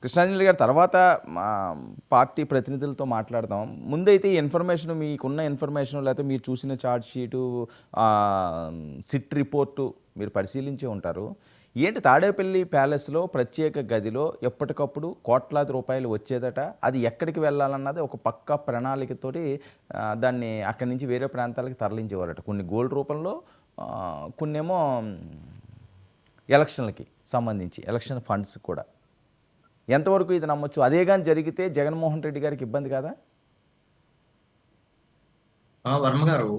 కృష్ణాంజలి గారు తర్వాత మా పార్టీ ప్రతినిధులతో మాట్లాడదాం. ముందైతే ఈ ఇన్ఫర్మేషన్, మీకున్న ఇన్ఫర్మేషన్ లేకపోతే మీరు చూసిన ఛార్జ్ షీటు, సిట్ రిపోర్టు మీరు పరిశీలించే ఉంటారు. ఏంటి తాడేపల్లి ప్యాలెస్లో ప్రత్యేక గదిలో ఎప్పటికప్పుడు కోట్లాది రూపాయలు వచ్చేదట. అది ఎక్కడికి వెళ్ళాలన్నది ఒక పక్కా ప్రణాళికతోటి దాన్ని అక్కడి నుంచి వేరే ప్రాంతాలకు తరలించేవారట. కొన్ని గోల్డ్ రూపంలో, కొన్నేమో ఎలక్షన్లకి సంబంధించి ఎలక్షన్ ఫండ్స్ కూడా. ఎంతవరకు ఇది నమ్మొచ్చు? అదే కానీ జరిగితే జగన్మోహన్ రెడ్డి గారికి ఇబ్బంది కాదా? వర్మ గారు,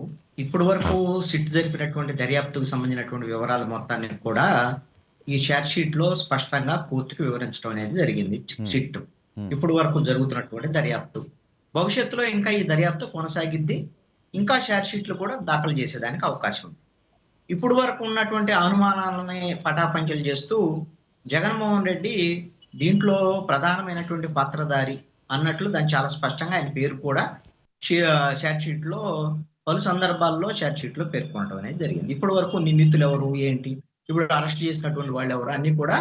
ఇప్పటి వరకు సిట్ జరిపినటువంటి దర్యాప్తుకు సంబంధించినటువంటి వివరాలు మొత్తాన్ని కూడా ఈ షార్ట్ షీట్ లో స్పష్టంగా కోర్టుకు వివరించడం అనేది జరిగింది. సిట్ ఇప్పటి వరకు జరుగుతున్నటువంటి దర్యాప్తు, భవిష్యత్తులో ఇంకా ఈ దర్యాప్తు కొనసాగిద్ది, ఇంకా షార్ట్ షీట్లు కూడా దాఖలు చేసేదానికి అవకాశం ఉంది. ఇప్పుడు వరకు ఉన్నటువంటి అనుమానాలని పటాపంచలు చేస్తూ జగన్మోహన్ రెడ్డి దీంట్లో ప్రధానమైనటువంటి పాత్రధారి అన్నట్లు దాన్ని చాలా స్పష్టంగా ఆయన పేరు కూడా షార్ట్ షీట్ లో పలు సందర్భాల్లో షార్ట్ షీట్ లో పేర్కొనడం అనేది జరిగింది. ఇప్పటి వరకు నిందితులు ఎవరు, ఏంటి, ఇప్పుడు అరెస్ట్ చేసినటువంటి వాళ్ళు ఎవరు, అన్ని కూడా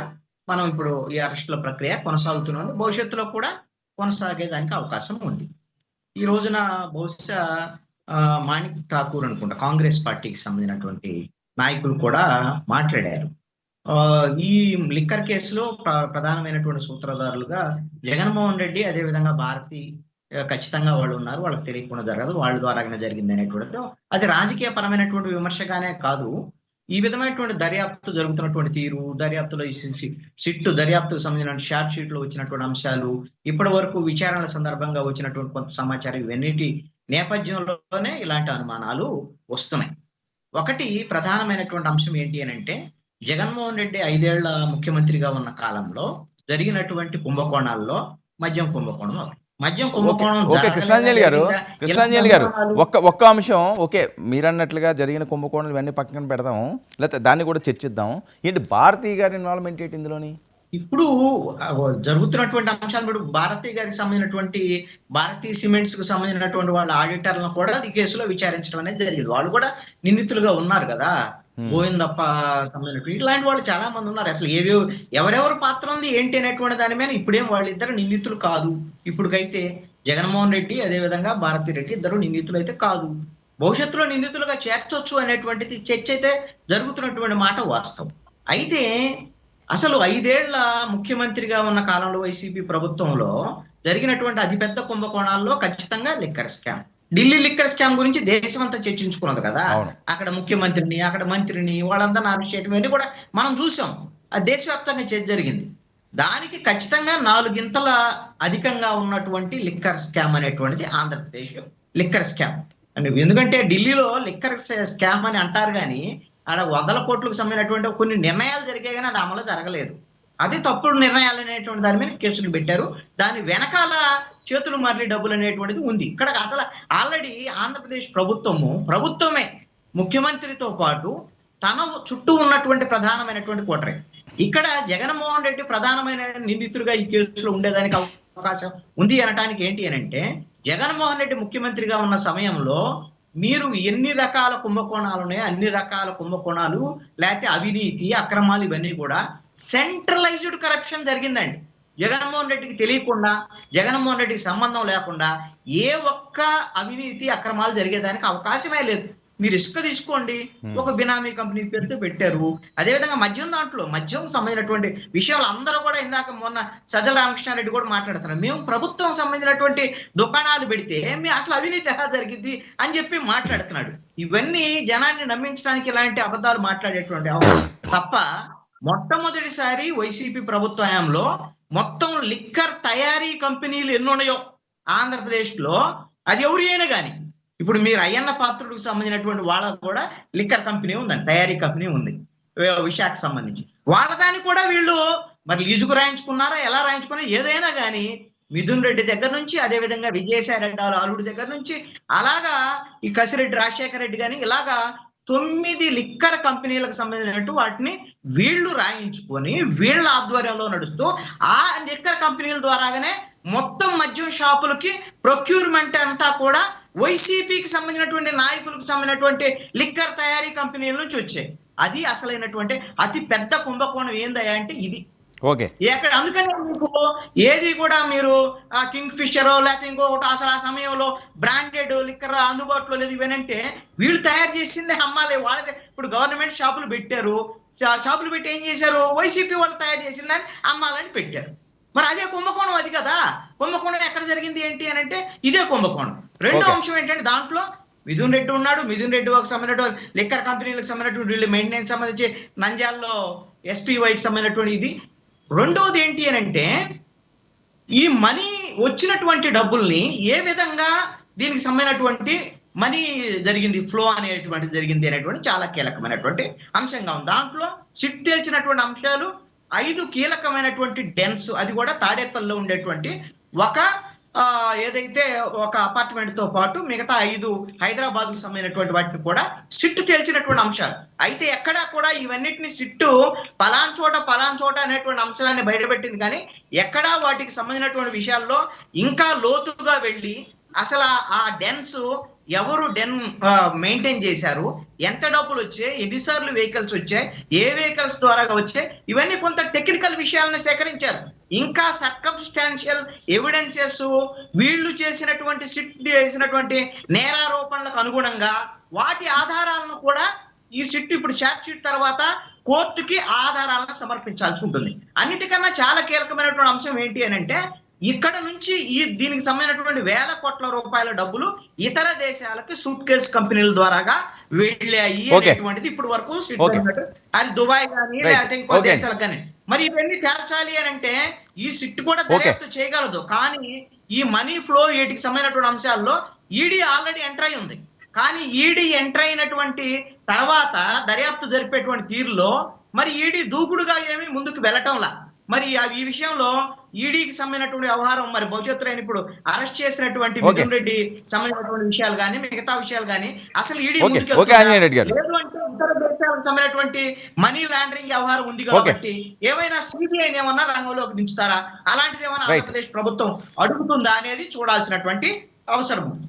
మనం ఇప్పుడు ఈ అరెస్టుల ప్రక్రియ కొనసాగుతున్నది, భవిష్యత్తులో కూడా కొనసాగేదానికి అవకాశం ఉంది. ఈ రోజున బహుశా మాణిక్ ఠాకూర్ అనుకుంటా, కాంగ్రెస్ పార్టీకి సంబంధించినటువంటి నాయకులు కూడా మాట్లాడారు. ఈ లిక్కర్ కేసులో ప్రధానమైనటువంటి సూత్రధారులుగా జగన్మోహన్ రెడ్డి, అదేవిధంగా భారతి ఖచ్చితంగా వాళ్ళు ఉన్నారు, వాళ్ళకి తెలియకుండా జరగదు, వాళ్ళ ద్వారానే జరిగింది అనేటువంటిది అది రాజకీయ పరమైనటువంటి విమర్శగానే కాదు. ఈ విధమైనటువంటి దర్యాప్తు జరుగుతున్నటువంటి తీరు, దర్యాప్తులో సిట్టు దర్యాప్తుకు సంబంధించిన షార్ట్ షీట్ లో వచ్చినటువంటి అంశాలు, ఇప్పటి వరకు విచారణల సందర్భంగా వచ్చినటువంటి కొంత సమాచారం, ఇవన్నిటి నేపథ్యంలోనే ఇలాంటి అనుమానాలు వస్తున్నాయి. ఒకటి ప్రధానమైనటువంటి అంశం ఏంటి అని అంటే, జగన్మోహన్ రెడ్డి 5 ఏళ్ల ముఖ్యమంత్రిగా ఉన్న కాలంలో జరిగినటువంటి కుంభకోణాల్లో మద్యం కుంభకోణం ఒకటి. మద్యం కుంభకోణం ఓకే కృష్ణాంజలి గారు ఒక్క అంశం, ఓకే మీరన్నట్లుగా జరిగిన కుంభకోణాలు ఇవన్నీ పక్కన పెడదాం, లేకపోతే దాన్ని కూడా చర్చిద్దాం. ఏంటి భారతీ గారి ఇన్వాల్వ్మెంట్ ఏంటి ఇందులోని? ఇప్పుడు జరుగుతున్నటువంటి అంశాలు, భారతీ గారికి సంబంధించినటువంటి భారతీ సిమెంట్స్ కు సంబంధించినటువంటి వాళ్ళ ఆడిటర్లను కూడా ఈ కేసులో విచారించడం అనేది జరిగింది. వాళ్ళు కూడా నిందితులుగా ఉన్నారు కదా, గోవిందప్ప సంబంధించిన ఇట్లాంటి వాళ్ళు చాలా మంది ఉన్నారు. అసలు ఎవరెవరు పాత్ర ఉంది ఏంటి అనేటువంటి దాని మీద ఇప్పుడేం వాళ్ళిద్దరు నిందితులు కాదు. ఇప్పుడుకైతే జగన్మోహన్ రెడ్డి, అదేవిధంగా భారతీ రెడ్డి ఇద్దరు నిందితులు అయితే కాదు. భవిష్యత్తులో నిందితులుగా చేర్చొచ్చు అనేటువంటిది చర్చ అయితే జరుగుతున్నటువంటి మాట వాస్తవం. అయితే అసలు 5 ఏళ్ల ముఖ్యమంత్రిగా ఉన్న కాలంలో వైసీపీ ప్రభుత్వంలో జరిగినటువంటి అతిపెద్ద కుంభకోణాల్లో ఖచ్చితంగా liquor scam, Delhi liquor scam గురించి దేశం అంతా చర్చించుకున్నది కదా. అక్కడ ముఖ్యమంత్రిని, అక్కడ మంత్రిని, వాళ్ళందరినీ అరెస్ట్ చేయడం ఇవన్నీ కూడా మనం చూసాం. అది దేశవ్యాప్తంగా చర్చ జరిగింది. దానికి ఖచ్చితంగా 4 గింతల అధికంగా ఉన్నటువంటి లిక్కర్ స్కామ్ అనేటువంటిది ఆంధ్రప్రదేశ్ లిక్కర్ స్కామ్ అని. ఎందుకంటే ఢిల్లీలో లిక్కర్ స్కామ్ అని అంటారు కానీ ఆడ 100 కోట్లకు సంబంధించినటువంటి కొన్ని నిర్ణయాలు జరిగాయి కానీ అది అమలు జరగలేదు. అది తప్పుడు నిర్ణయాలు అనేటువంటి దాని మీద కేసులు పెట్టారు. దాని వెనకాల చేతులు మారి డబ్బులు అనేటువంటిది ఉంది. ఇక్కడ అసలు ఆల్రెడీ ఆంధ్రప్రదేశ్ ప్రభుత్వమే ముఖ్యమంత్రితో పాటు తన చుట్టూ ఉన్నటువంటి ప్రధానమైనటువంటి కోటరే. ఇక్కడ జగన్మోహన్ రెడ్డి ప్రధానమైన నిందితుడిగా ఈ కేసులో ఉండేదానికి అవకాశం ఉంది అనటానికి ఏంటి అని అంటే, జగన్మోహన్ రెడ్డి ముఖ్యమంత్రిగా ఉన్న సమయంలో మీరు ఎన్ని రకాల కుంభకోణాలు ఉన్నాయో అన్ని రకాల కుంభకోణాలు, లేకపోతే అవినీతి, అక్రమాలు ఇవన్నీ కూడా సెంట్రలైజ్డ్ కరప్షన్ జరిగిందండి. జగన్మోహన్ రెడ్డికి తెలియకుండా, జగన్మోహన్ రెడ్డికి సంబంధం లేకుండా ఏ ఒక్క అవినీతి అక్రమాలు జరిగేదానికి అవకాశమే లేదు. మీరు ఇసుక తీసుకోండి, ఒక బినామీ కంపెనీ పేరుతో పెట్టారు. అదేవిధంగా మద్యం సంబంధించినటువంటి విషయాలు అందరూ కూడా, ఇందాక మొన్న సజ్జల రామకృష్ణారెడ్డి కూడా మాట్లాడుతున్నారు, మేము ప్రభుత్వం సంబంధించినటువంటి దుకాణాలు పెడితే మీ అసలు అవినీతి ఎలా జరిగింది అని చెప్పి మాట్లాడుతున్నాడు. ఇవన్నీ జనాన్ని నమ్మించడానికి ఇలాంటి అబద్ధాలు మాట్లాడేటువంటి తప్ప, మొట్టమొదటిసారి వైసీపీ ప్రభుత్వంలో మొత్తం లిక్కర్ తయారీ కంపెనీలు ఎన్ని ఉన్నాయో ఆంధ్రప్రదేశ్ లో, అది ఎవరు అయినా కానీ, ఇప్పుడు మీరు అయ్యన్న పాత్రుడికి సంబంధించినటువంటి వాళ్ళకు కూడా లిక్కర్ కంపెనీ ఉందండి, తయారీ కంపెనీ ఉంది విశాఖకు సంబంధించి. వాళ్ళదాన్ని కూడా వీళ్ళు మరి లీజుకు రాయించుకున్నారా, ఎలా రాయించుకున్నారా ఏదైనా కానీ, మిథున్ రెడ్డి దగ్గర నుంచి, అదేవిధంగా విజయసాయి రెడ్డి అల్లుడి దగ్గర నుంచి, అలాగా ఈ కసిరెడ్డి రాజశేఖర రెడ్డి కానీ, ఇలాగా 9 లిక్కర్ కంపెనీలకు సంబంధించినట్టు వాటిని వీళ్ళు రాయించుకొని వీళ్ళ ఆధ్వర్యంలో నడుస్తూ ఆ లిక్కర్ కంపెనీల ద్వారాగానే మొత్తం మద్యం షాపులకి ప్రొక్యూర్మెంట్ అంతా కూడా వైసీపీకి సంబంధించినటువంటి నాయకులకు సంబంధించినటువంటి లిక్కర్ తయారీ కంపెనీల నుంచి వచ్చాయి. అది అసలైనటువంటి అతి పెద్ద కుంభకోణం ఏందయ్యా అంటే ఇది. ఓకే. ఎక్కడ అందుకని మీకు ఏది కూడా మీరు కింగ్ ఫిషర్ లేకపోతే ఇంకొకటి అసలు ఆ సమయంలో బ్రాండెడ్ లిక్కర్ అందుబాటులో లేదు ఇవేనంటే వీళ్ళు తయారు చేసిందే అమ్మాలి వాళ్ళే. ఇప్పుడు గవర్నమెంట్ షాపులు పెట్టారు, షాపులు పెట్టి ఏం చేశారు, వైసీపీ వాళ్ళు తయారు చేసిందని అమ్మాలని పెట్టారు. మరి అదే కుంభకోణం అది కదా. కుంభకోణం ఎక్కడ జరిగింది ఏంటి అని అంటే ఇదే కుంభకోణం. రెండో ఓకే. అంశం ఏంటంటే దాంట్లో మిథున్ రెడ్డి ఉన్నాడు. మిథున్ రెడ్డి ఒక సంబంధించిన లిక్కర్ కంపెనీలకు సంబంధించినటువంటి వీళ్ళు మెయింటెనెన్స్ సంబంధించి నంద్యాలలో ఎస్పీవైకి సంబంధించినటువంటి ఇది. రెండోది ఏంటి అని అంటే ఈ మనీ వచ్చినటువంటి డబ్బుల్ని ఏ విధంగా దీనికి సంబంధించినటువంటి మనీ జరిగింది, ఫ్లో అనేటువంటిది జరిగింది అనేటువంటి చాలా కీలకమైనటువంటి అంశంగా ఉంది. దాంట్లో సిట్ తేల్చినటువంటి అంశాలు 5 కీలకమైనటువంటి డెన్స్, అది కూడా తాడేపల్లిలో ఉండేటువంటి ఒక ఏదైతే ఒక అపార్ట్మెంట్ తో పాటు మిగతా 5 హైదరాబాద్ కు సంబంధించినటువంటి వాటిని కూడా సిట్టు తేల్చినటువంటి అంశాలు. అయితే ఎక్కడా కూడా ఇవన్నిటిని సిట్టు పలాన్ చోట అనేటువంటి అంశాన్ని బయటపెట్టింది, కానీ ఎక్కడా వాటికి సంబంధించినటువంటి విషయాల్లో ఇంకా లోతుగా వెళ్ళి అసలు ఆ డెన్స్ ఎవరు మెయింటైన్ చేశారు, ఎంత డబ్బులు వచ్చాయి, ఎన్నిసార్లు వెహికల్స్ వచ్చాయి, ఏ వెహికల్స్ ద్వారా వచ్చాయి, ఇవన్నీ కొంత టెక్నికల్ విషయాలను సేకరించారు. ఇంకా సర్కమ్స్టాన్షియల్ ఎవిడెన్సెస్ వీళ్ళు చేసినటువంటి నేరారోపణలకు అనుగుణంగా వాటి ఆధారాలను కూడా ఈ సిట్ ఇప్పుడు ఛార్జ్ షీట్ తర్వాత కోర్టుకి ఆధారాలను సమర్పించాల్సి ఉంటుంది. అన్నిటికన్నా చాలా కీలకమైనటువంటి అంశం ఏంటి అని అంటే ఇక్కడ నుంచి దీనికి సంబంధించినటువంటి వేల కోట్ల రూపాయల డబ్బులు ఇతర దేశాలకి సూట్ కేస్ కంపెనీల ద్వారాగా వెళ్ళాయి అనేటువంటిది ఇప్పుడు వరకు అది దుబాయ్ కానీ లేకపోతే ఇంకో దేశాలకు కానీ. మరి ఇవన్నీ తేల్చాలి అని అంటే ఈ సిట్ కూడా దర్యాప్తు చేయగలదు, కానీ ఈ మనీ ఫ్లో వీటికి సంబంధించినటువంటి అంశాల్లో ఈడీ ఆల్రెడీ ఎంటర్ అయి ఉంది. కానీ ఈడీ ఎంటర్ అయినటువంటి తర్వాత దర్యాప్తు జరిపేటువంటి తీరులో మరి ఈడీ దూకుడుగా ఏమీ ముందుకు వెళ్ళటంలా. మరి ఈ విషయంలో ఈడీకి సంబంధించినటువంటి వ్యవహారం మరి భవిష్యత్తులో ఇప్పుడు అరెస్ట్ చేసినటువంటి మిథున్ రెడ్డి సంబంధించినటువంటి విషయాలు కానీ మిగతా విషయాలు కానీ అసలు ఈడీ లేదు అంటే ఇతర దేశాలకు సంబంధించినటువంటి మనీ లాండరింగ్ వ్యవహారం ఉంది కాబట్టి ఏమైనా సిబిఐ ఏమన్నా రంగంలోకి దించుతారా, అలాంటిది ఏమైనా ఆంధ్రప్రదేశ్ ప్రభుత్వం అడుగుతుందా అనేది చూడాల్సినటువంటి అవసరం ఉంది.